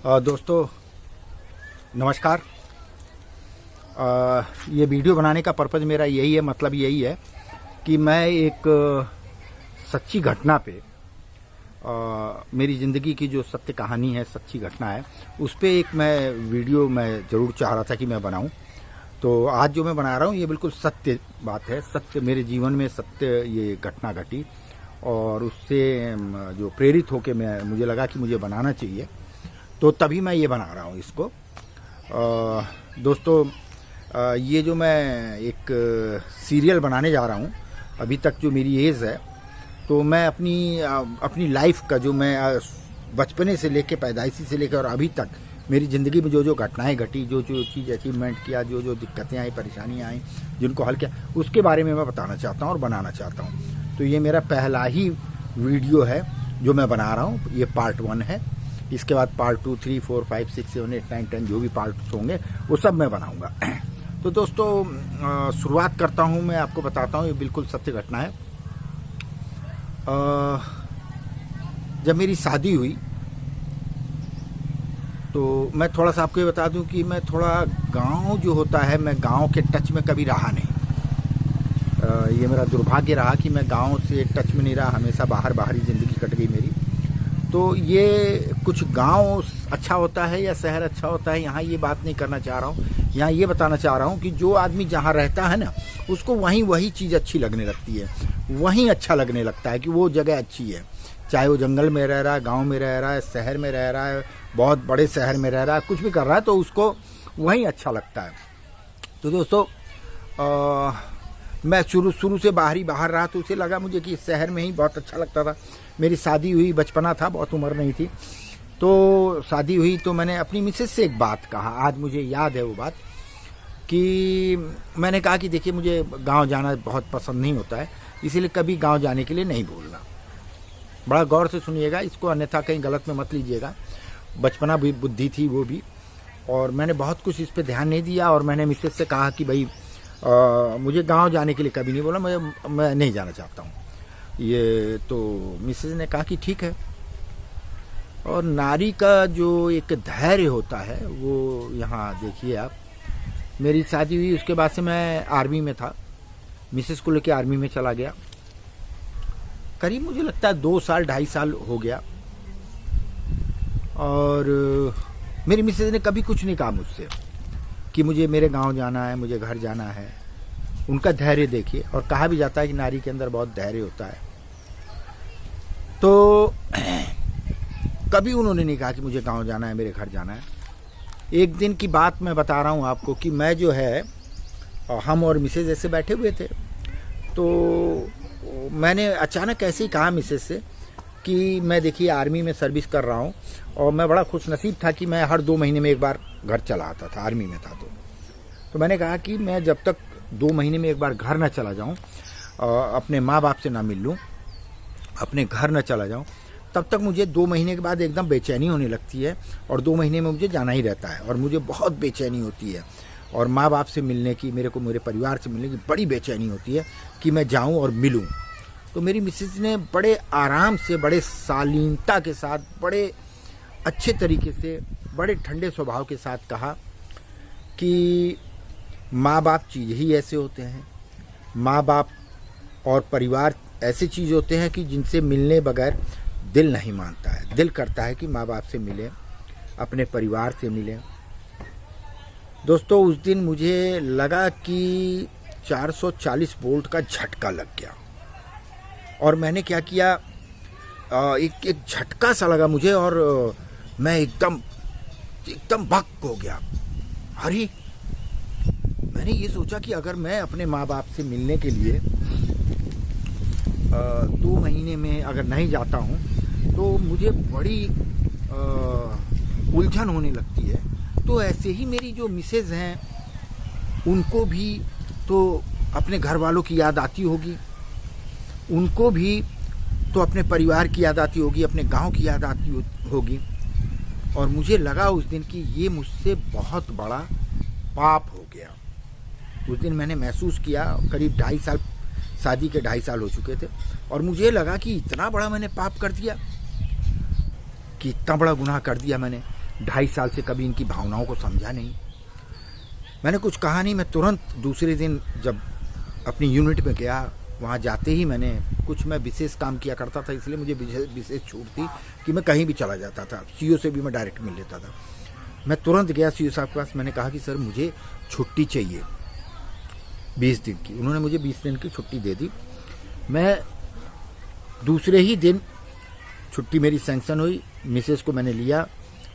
दोस्तों नमस्कार। ये वीडियो बनाने का पर्पज़ मेरा यही है, मतलब यही है कि मैं एक सच्ची घटना पे मेरी ज़िंदगी की जो सत्य कहानी है, सच्ची घटना है, उस पे एक मैं वीडियो मैं ज़रूर चाह रहा था कि मैं बनाऊं। तो आज जो मैं बना रहा हूं ये बिल्कुल सत्य बात है, सत्य मेरे जीवन में सत्य ये घटना घटी और उससे जो प्रेरित होके मुझे लगा कि मुझे बनाना चाहिए, तो तभी मैं ये बना रहा हूँ इसको। दोस्तों ये जो मैं एक सीरियल बनाने जा रहा हूँ, अभी तक जो मेरी एज है, तो मैं अपनी लाइफ का जो मैं बचपने से लेके पैदाइशी से लेकर और अभी तक मेरी ज़िंदगी में जो जो घटनाएं घटी, जो जो चीज़ अचीवमेंट किया, जो जो दिक्कतें आई, परेशानियां आई, जिनको हल किया, उसके बारे में मैं बताना चाहता हूँ और बनाना चाहता हूँ। तो ये मेरा पहला ही वीडियो है जो मैं बना रहा हूँ। ये पार्ट 1 है। इसके बाद पार्ट 2, 3, 4, 5, 6, 7, 8, 9, 10 जो भी पार्ट्स होंगे वो सब मैं बनाऊंगा। तो दोस्तों शुरुआत करता हूं, मैं आपको बताता हूं, ये बिल्कुल सत्य घटना है। जब मेरी शादी हुई तो मैं थोड़ा सा आपको ये बता दूं कि मैं थोड़ा गांव जो होता है, मैं गांव के टच में कभी रहा नहीं। ये मेरा दुर्भाग्य रहा कि मैं गांव से टच में नहीं रहा, हमेशा बाहरी ज़िंदगी कट गई मेरी। तो ये कुछ गांव अच्छा होता है या शहर अच्छा होता है, यहाँ ये बात नहीं करना चाह रहा हूँ। यहाँ ये बताना चाह रहा हूँ कि जो आदमी जहाँ रहता है ना, उसको वही चीज़ अच्छी लगने लगती है, वहीं अच्छा लगने लगता है कि वो जगह अच्छी है। चाहे वो जंगल में रह रहा है, गांव में रह रहा है, शहर में रह रहा है, बहुत बड़े शहर में रह रहा है, कुछ भी कर रहा है, तो उसको वहीं अच्छा लगता है। तो दोस्तों मैं शुरू से बाहर रहा, तो उसे लगा मुझे कि शहर में ही बहुत अच्छा लगता था। मेरी शादी हुई, बचपना था, बहुत उम्र नहीं थी। तो शादी हुई तो मैंने अपनी मिसेस से एक बात कहा, आज मुझे याद है वो बात, कि मैंने कहा कि देखिए मुझे गांव जाना बहुत पसंद नहीं होता है, इसीलिए कभी गांव जाने के लिए नहीं बोलना। बड़ा गौर से सुनिएगा इसको, अन्यथा कहीं गलत में मत लीजिएगा। बचपना भी बुद्धि थी वो भी, और मैंने बहुत कुछ इस पर ध्यान नहीं दिया। और मैंने मिसेस से कहा कि भाई मुझे गांव जाने के लिए कभी नहीं बोला, मैं नहीं जाना चाहता हूँ ये। तो मिसेस ने कहा कि ठीक है। और नारी का जो एक धैर्य होता है वो, यहाँ देखिए आप, मेरी शादी हुई, उसके बाद से मैं आर्मी में था, मिसेस को लेके आर्मी में चला गया। करीब मुझे लगता है 2 साल 2.5 साल हो गया, और मेरी मिसेस ने कभी कुछ नहीं कहा मुझसे कि मुझे मेरे गांव जाना है, मुझे घर जाना है। उनका धैर्य देखिए, और कहा भी जाता है कि नारी के अंदर बहुत धैर्य होता है। तो कभी उन्होंने नहीं कहा कि मुझे गांव जाना है, मेरे घर जाना है। एक दिन की बात मैं बता रहा हूँ आपको कि मैं जो है, हम और मिसेज ऐसे बैठे हुए थे, तो मैंने अचानक ऐसे ही कहा मिसेज से कि मैं देखिए आर्मी में सर्विस कर रहा हूँ, और मैं बड़ा खुशनसीब था कि मैं हर 2 महीने में एक बार घर चला आता था, आर्मी में था। तो मैंने कहा कि मैं जब तक 2 महीने में एक बार घर न चला जाऊँ, अपने माँ बाप से ना मिल लूँ, अपने घर न चला जाऊँ, तब तक मुझे 2 महीने के बाद एकदम बेचैनी होने लगती है, और 2 महीने में मुझे जाना ही रहता है, और मुझे बहुत बेचैनी होती है। और माँ बाप से मिलने की, मेरे परिवार से मिलने की बड़ी बेचैनी होती है कि मैं जाऊँ और मिलूँ। तो मेरी मिसेज ने बड़े आराम से, बड़े शालीनता के साथ, बड़े अच्छे तरीके से, बड़े ठंडे स्वभाव के साथ कहा कि माँ बाप चीज़ ही ऐसे होते हैं, माँ बाप और परिवार ऐसी चीज़ होते हैं कि जिनसे मिलने बगैर दिल नहीं मानता है। दिल करता है कि माँ बाप से मिलें, अपने परिवार से मिलें। दोस्तों उस दिन मुझे लगा कि 440 वोल्ट का झटका लग गया, और मैंने क्या किया, एक झटका सा लगा मुझे, और मैं एकदम भक हो गया। अरे मैंने ये सोचा कि अगर मैं अपने माँ बाप से मिलने के लिए 2 महीने में अगर नहीं जाता हूँ तो मुझे बड़ी उलझन होने लगती है। तो ऐसे ही मेरी जो मिसेज हैं, उनको भी तो अपने घर वालों की याद आती होगी, उनको भी तो अपने परिवार की याद आती होगी, अपने गांव की याद आती होगी। और मुझे लगा उस दिन कि ये मुझसे बहुत बड़ा पाप हो गया। उस दिन मैंने महसूस किया, करीब 2.5 साल, शादी के 2.5 साल हो चुके थे, और मुझे लगा कि इतना बड़ा मैंने पाप कर दिया, कि इतना बड़ा गुनाह कर दिया मैंने। 2.5 साल से कभी इनकी भावनाओं को समझा नहीं। मैंने कुछ कहा नहीं, मैं तुरंत दूसरे दिन जब अपनी यूनिट में गया, वहाँ जाते ही मैं विशेष काम किया करता था, इसलिए मुझे विशेष छूट थी कि मैं कहीं भी चला जाता था। सीईओ से भी मैं डायरेक्ट मिल लेता था। मैं तुरंत गया सीईओ साहब के पास, मैंने कहा कि सर मुझे छुट्टी चाहिए 20 दिन की। उन्होंने मुझे 20 दिन की छुट्टी दे दी। मैं दूसरे ही दिन छुट्टी मेरी सैंक्शन हुई, मिसेस को मैंने लिया।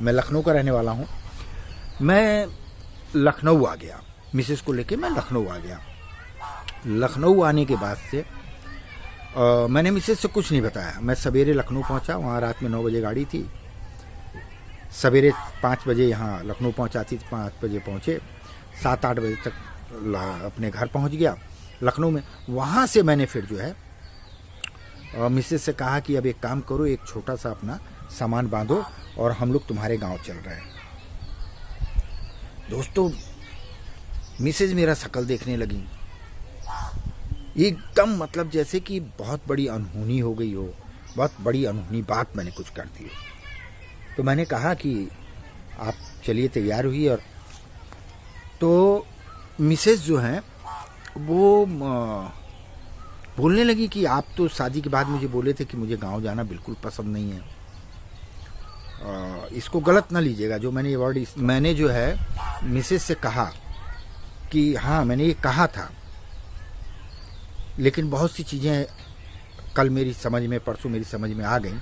मैं लखनऊ का रहने वाला हूँ। मैं लखनऊ आ गया, मिसेस को लेके मैं लखनऊ आ गया। लखनऊ आने के बाद से मैंने मिसेस से कुछ नहीं बताया। मैं सवेरे लखनऊ पहुंचा, वहाँ रात में 9 बजे गाड़ी थी। सवेरे 5 बजे यहाँ लखनऊ पहुँचाती थी, 5 बजे पहुँचे, 7-8 बजे तक अपने घर पहुँच गया लखनऊ में। वहाँ से मैंने फिर जो है मिसेस से कहा कि अब एक काम करो, एक छोटा सा अपना सामान बांधो और हम लोग तुम्हारे गांव चल रहे हैं। दोस्तों, मिसेस मेरा शक्ल देखने लगी, एकदम मतलब जैसे कि बहुत बड़ी अनहोनी हो गई हो, बहुत बड़ी अनहोनी बात मैंने कुछ कर दी। तो मैंने कहा कि आप चलिए, तैयार हुई। और तो मिसेस जो हैं वो बोलने लगी कि आप तो शादी के बाद मुझे बोले थे कि मुझे गांव जाना बिल्कुल पसंद नहीं है। इसको गलत ना लीजिएगा, जो मैंने ये वर्ड मैंने जो है मिसेस से कहा कि हाँ मैंने ये कहा था, लेकिन बहुत सी चीज़ें कल मेरी समझ में, परसों मेरी समझ में आ गई।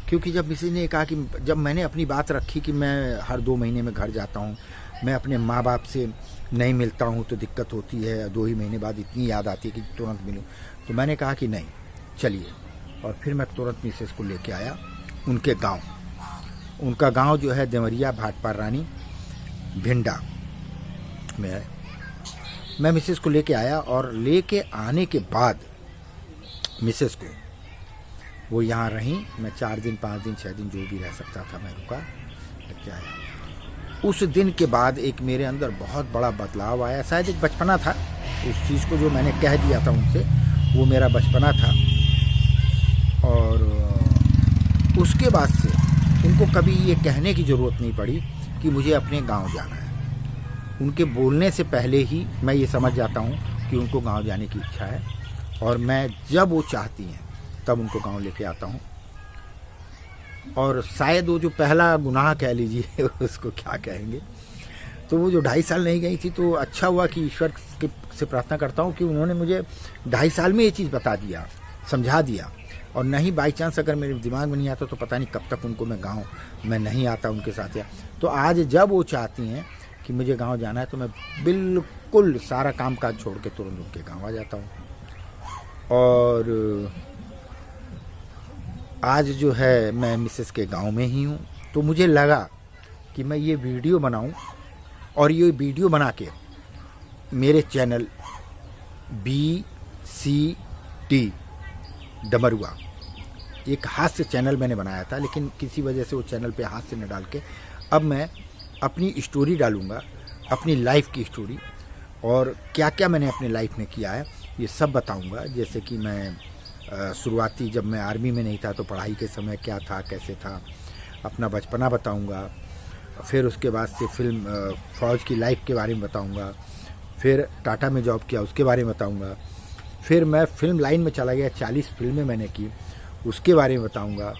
क्योंकि जब मिसेस ने कहा कि जब मैंने अपनी बात रखी कि मैं हर 2 महीने में घर जाता हूँ, मैं अपने माँ बाप से नहीं मिलता हूँ तो दिक्कत होती है, 2 ही महीने बाद इतनी याद आती है कि तुरंत मिलूँ, तो मैंने कहा कि नहीं चलिए। और फिर मैं तुरंत मिसेस को लेके आया उनके गांव। उनका गांव जो है देवरिया भाटपार रानी भिंडा में है। मैं मिसेस को लेके आया और लेके आने के बाद मिसेस को वो यहाँ रहीं। मैं 4 दिन 5 दिन 6 दिन जो भी रह सकता था मैं रुका, लेके आया। उस दिन के बाद एक मेरे अंदर बहुत बड़ा बदलाव आया। शायद एक बचपना था, उस चीज़ को जो मैंने कह दिया था उनसे, वो मेरा बचपना था। और उसके बाद से उनको कभी ये कहने की ज़रूरत नहीं पड़ी कि मुझे अपने गांव जाना है। उनके बोलने से पहले ही मैं ये समझ जाता हूँ कि उनको गांव जाने की इच्छा है, और मैं जब वो चाहती हैं तब उनको गांव लेके आता हूँ। और शायद वो जो पहला गुनाह कह लीजिए उसको क्या कहेंगे, तो वो जो 2.5 साल नहीं गई थी, तो अच्छा हुआ कि ईश्वर से प्रार्थना करता हूँ कि उन्होंने मुझे 2.5 साल में ये चीज़ बता दिया, समझा दिया। और नहीं बाई चांस अगर मेरे दिमाग में नहीं आता तो पता नहीं कब तक उनको मैं गाँव में नहीं आता उनके साथ। या तो आज जब वो चाहती हैं कि मुझे गांव जाना है तो मैं बिल्कुल सारा काम काज छोड़ के तुरंत उनके गांव आ जाता हूँ। और आज जो है मैं मिसेस के गांव में ही हूँ। तो मुझे लगा कि मैं ये वीडियो बनाऊँ, और ये वीडियो बना के मेरे चैनल BCT डमरुआ, एक हास्य चैनल मैंने बनाया था, लेकिन किसी वजह से वो चैनल पे हास्य न डाल के अब मैं अपनी स्टोरी डालूँगा, अपनी लाइफ की स्टोरी, और क्या क्या मैंने अपने लाइफ में किया है ये सब बताऊँगा। जैसे कि मैं शुरुआती जब मैं आर्मी में नहीं था तो पढ़ाई के समय क्या था, कैसे था, अपना बचपना बताऊँगा। फिर उसके बाद से फिल्म फ़ौज की लाइफ के बारे में बताऊँगा। फिर टाटा में जॉब किया उसके बारे में बताऊँगा। फिर मैं फिल्म लाइन में चला गया, 40 फिल्में मैंने की, उसके बारे में बताऊँगा।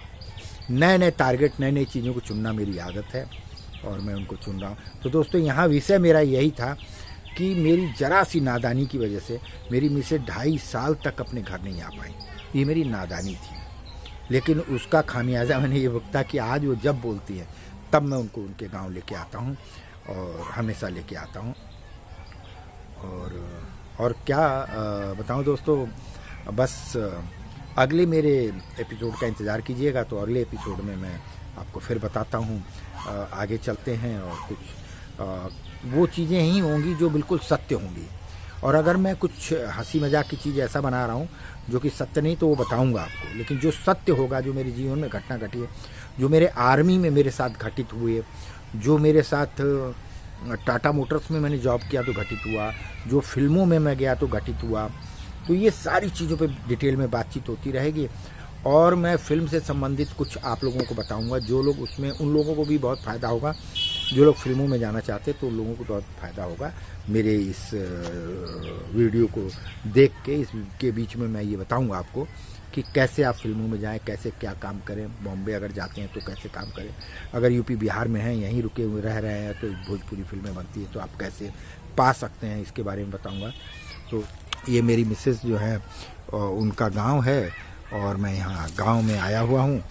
नए नए टारगेट, नई नई चीज़ों को चुनना मेरी आदत है और मैं उनको चुन रहा हूँ। तो दोस्तों, यहाँ विषय मेरा यही था कि मेरी जरा सी नादानी की वजह से मेरी मिसेस 2.5 साल तक अपने घर नहीं आ पाई। ये मेरी नादानी थी, लेकिन उसका खामियाजा मैंने ये भुगता कि आज वो जब बोलती है तब मैं उनको उनके गांव लेके आता हूँ, और हमेशा लेके आता हूँ। और क्या बताऊँ दोस्तों, बस अगले मेरे एपिसोड का इंतज़ार कीजिएगा। तो अगले एपिसोड में मैं आपको फिर बताता हूँ, आगे चलते हैं, और कुछ वो चीज़ें ही होंगी जो बिल्कुल सत्य होंगी। और अगर मैं कुछ हंसी मजाक की चीज़ ऐसा बना रहा हूँ जो कि सत्य नहीं, तो वो बताऊँगा आपको। लेकिन जो सत्य होगा, जो मेरे जीवन में घटना घटी है, जो मेरे आर्मी में मेरे साथ घटित हुए, जो मेरे साथ टाटा मोटर्स में मैंने जॉब किया तो घटित हुआ, जो फिल्मों में मैं गया तो घटित हुआ, तो ये सारी चीज़ों पे डिटेल में बातचीत होती रहेगी। और मैं फिल्म से संबंधित कुछ आप लोगों को बताऊंगा, जो लोग उसमें, उन लोगों को भी बहुत फ़ायदा होगा। जो लोग फिल्मों में जाना चाहते तो उन लोगों को बहुत फ़ायदा होगा मेरे इस वीडियो को देख के। इसके बीच में मैं ये बताऊंगा आपको कि कैसे आप फिल्मों में जाएं, कैसे क्या काम करें, बॉम्बे अगर जाते हैं तो कैसे काम करें, अगर यूपी बिहार में हैं, यहीं रुके हुए रह रहे हैं तो भोजपुरी फिल्में बनती है तो आप कैसे पा सकते हैं, इसके बारे में बताऊंगा। तो ये मेरी मिसेस जो है उनका गांव है और मैं यहाँ गांव में आया हुआ हूँ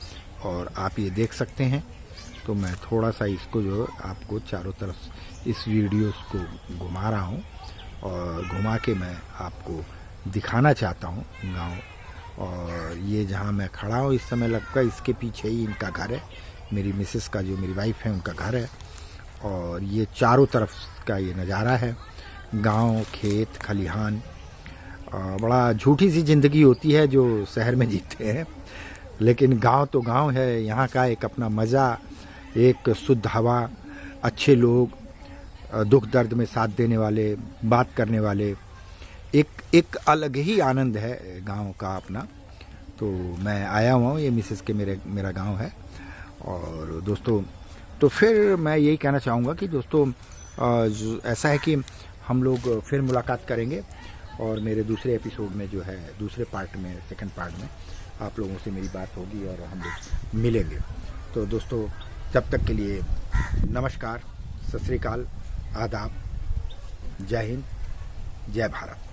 और आप ये देख सकते हैं। तो मैं थोड़ा सा इसको जो आपको चारों तरफ इस वीडियो को घुमा रहा हूँ और घुमा के मैं आपको दिखाना चाहता हूँ गांव। और ये जहाँ मैं खड़ा हूँ इस समय लगभग इसके पीछे ही इनका घर है, मेरी मिसेस का, जो मेरी वाइफ है, उनका घर है। और ये चारों तरफ का ये नज़ारा है, गांव, खेत, खलिहान। बड़ा झूठी सी ज़िंदगी होती है जो शहर में जीते हैं, लेकिन गांव तो गांव है। यहाँ का एक अपना मज़ा, एक शुद्ध हवा, अच्छे लोग, दुख दर्द में साथ देने वाले, बात करने वाले, एक अलग ही आनंद है गांव का अपना। तो मैं आया हुआ हूँ, ये मिसेस के मेरा गांव है। और दोस्तों, तो फिर मैं यही कहना चाहूँगा कि दोस्तों ऐसा है कि हम लोग फिर मुलाकात करेंगे और मेरे दूसरे एपिसोड में जो है, दूसरे पार्ट में, सेकंड पार्ट में आप लोगों से मेरी बात होगी और हम लोग मिलेंगे। तो दोस्तों, तब तक के लिए नमस्कार, सत श्री अकाल, आदाब, जय हिंद, जय भारत।